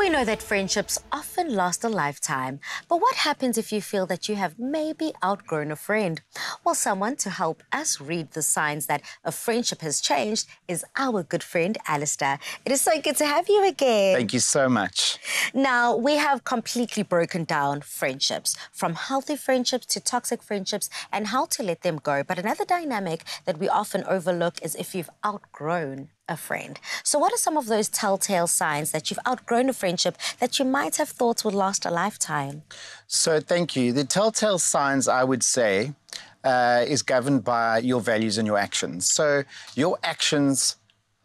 We know that friendships often last a lifetime, but what happens if you feel that you have maybe outgrown a friend? Well, someone to help us read the signs that a friendship has changed is our good friend, Alistair. It is so good to have you again. Thank you so much. Now, we have completely broken down friendships, from healthy friendships to toxic friendships, and how to let them go. But another dynamic that we often overlook is if you've outgrown a friend. So what are some of those telltale signs that you've outgrown a friendship that you might have thought would last a lifetime? So thank you. The telltale signs, I would say, is governed by your values and your actions. So your actions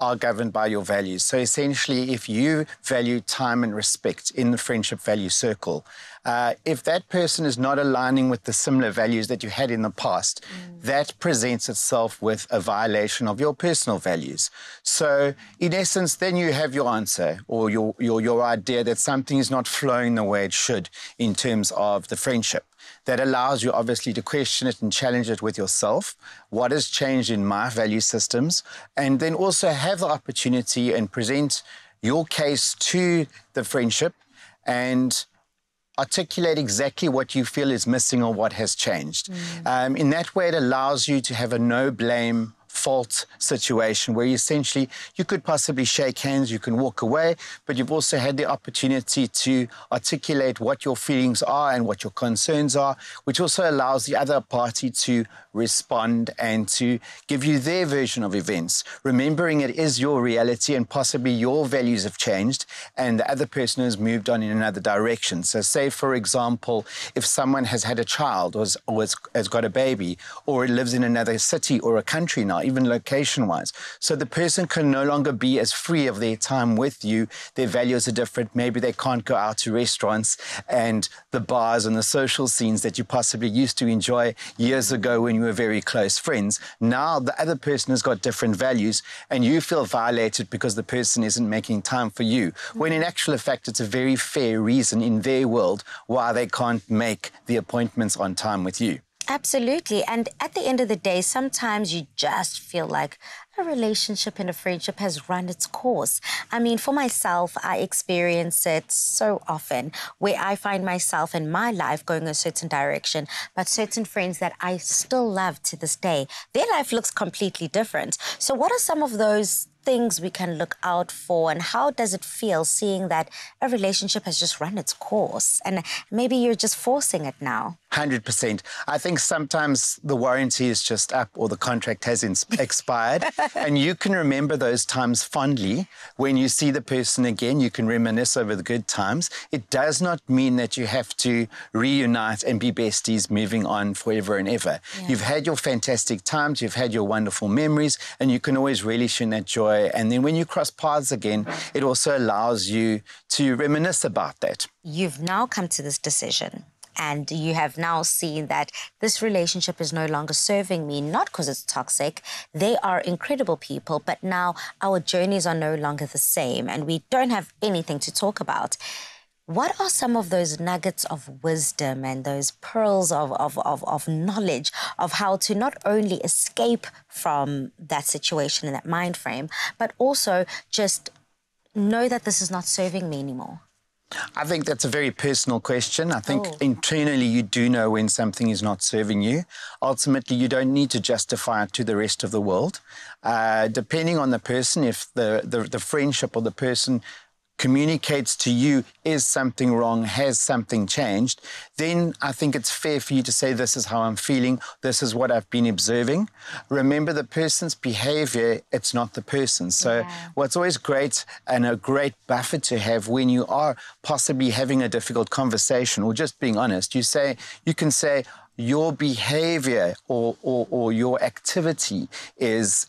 are governed by your values. So essentially, if you value time and respect in the friendship value circle, if that person is not aligning with the similar values that you had in the past, that presents itself with a violation of your personal values. So in essence, then you have your answer or your idea that something is not flowing the way it should in terms of the friendship. That allows you obviously to question it and challenge it with yourself. What has changed in my value systems? And then also have the opportunity and present your case to the friendship and articulate exactly what you feel is missing or what has changed. In that way, it allows you to have a no-blame fault situation where essentially you could possibly shake hands, you can walk away, but you've also had the opportunity to articulate what your feelings are and what your concerns are, which also allows the other party to respond and to give you their version of events, remembering it is your reality and possibly your values have changed and the other person has moved on in another direction. So say, for example, if someone has had a child or has got a baby or lives in another city or a country now, even location-wise. So the person can no longer be as free of their time with you. Their values are different. Maybe they can't go out to restaurants and the bars and the social scenes that you possibly used to enjoy years ago when you were very close friends. Now the other person has got different values and you feel violated because the person isn't making time for you. When in actual fact, it's a very fair reason in their world why they can't make the appointments on time with you. Absolutely. And at the end of the day, sometimes you just feel like a relationship and a friendship has run its course. I mean, for myself, I experience it so often where I find myself in my life going a certain direction, but certain friends that I still love to this day, their life looks completely different. So what are some of those things we can look out for, and how does it feel seeing that a relationship has just run its course and maybe you're just forcing it now? 100%. I think sometimes the warranty is just up or the contract has expired and you can remember those times fondly. When you see the person again, you can reminisce over the good times. It does not mean that you have to reunite and be besties moving on forever and ever. Yeah. You've had your fantastic times, you've had your wonderful memories, and you can always relish in that joy. And then when you cross paths again, it also allows you to reminisce about that. You've now come to this decision and you have now seen that this relationship is no longer serving me, not because it's toxic. They are incredible people, but now our journeys are no longer the same and we don't have anything to talk about. What are some of those nuggets of wisdom and those pearls of knowledge of how to not only escape from that situation and that mind frame, but also just know that this is not serving me anymore? I think that's a very personal question. I think internally you do know when something is not serving you. Ultimately, you don't need to justify it to the rest of the world. Depending on the person, if the friendship or the person communicates to you is something wrong, has something changed, then I think it's fair for you to say, this is how I'm feeling, this is what I've been observing. Remember, the person's behavior, it's not the person. So what's always great and a great buffer to have when you are possibly having a difficult conversation or just being honest, you can say, your behavior or your activity is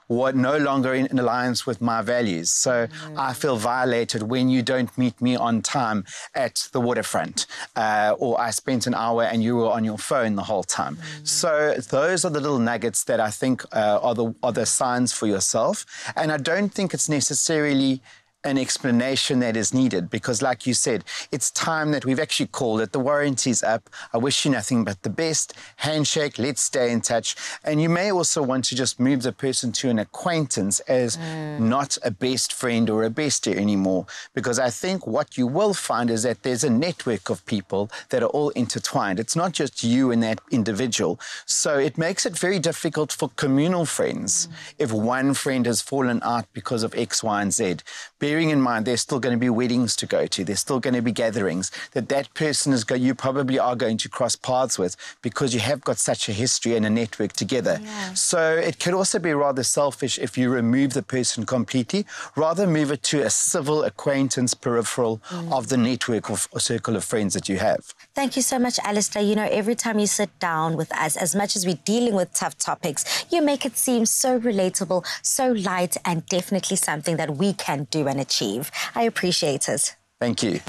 what no longer in alliance with my values. So I feel violated when you don't meet me on time at the waterfront, or I spent an hour and you were on your phone the whole time. So those are the little nuggets that I think are the signs for yourself. And I don't think it's necessarily an explanation that is needed, because like you said, it's time that we've actually called it. The warranty's up. I wish you nothing but the best. Handshake, let's stay in touch. And you may also want to just move the person to an acquaintance as not a best friend or a bestie anymore, because I think what you will find is that there's a network of people that are all intertwined. It's not just you and that individual. So it makes it very difficult for communal friends if one friend has fallen out because of X, Y, and Z. Bearing in mind there's still going to be weddings to go to, there's still going to be gatherings that person you probably are going to cross paths with, because you have got such a history and a network together. Yeah. So it could also be rather selfish if you remove the person completely, rather move it to a civil acquaintance peripheral of the network or circle of friends that you have. Thank you so much, Alistair. You know, every time you sit down with us, as much as we're dealing with tough topics, you make it seem so relatable, so light, and definitely something that we can do and achieve. I appreciate it. Thank you.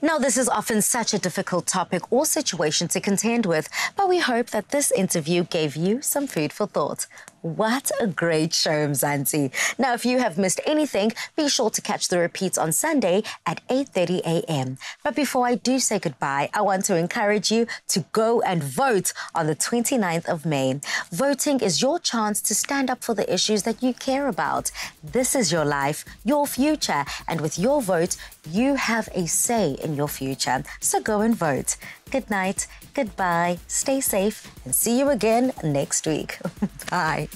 Now, this is often such a difficult topic or situation to contend with, but we hope that this interview gave you some food for thought. What a great show, Mzansi. Now, if you have missed anything, be sure to catch the repeats on Sunday at 8:30 a.m. But before I do say goodbye, I want to encourage you to go and vote on the 29th of May. Voting is your chance to stand up for the issues that you care about. This is your life, your future, and with your vote, you have a say in your future. So go and vote. Good night, goodbye, stay safe, and see you again next week. Bye.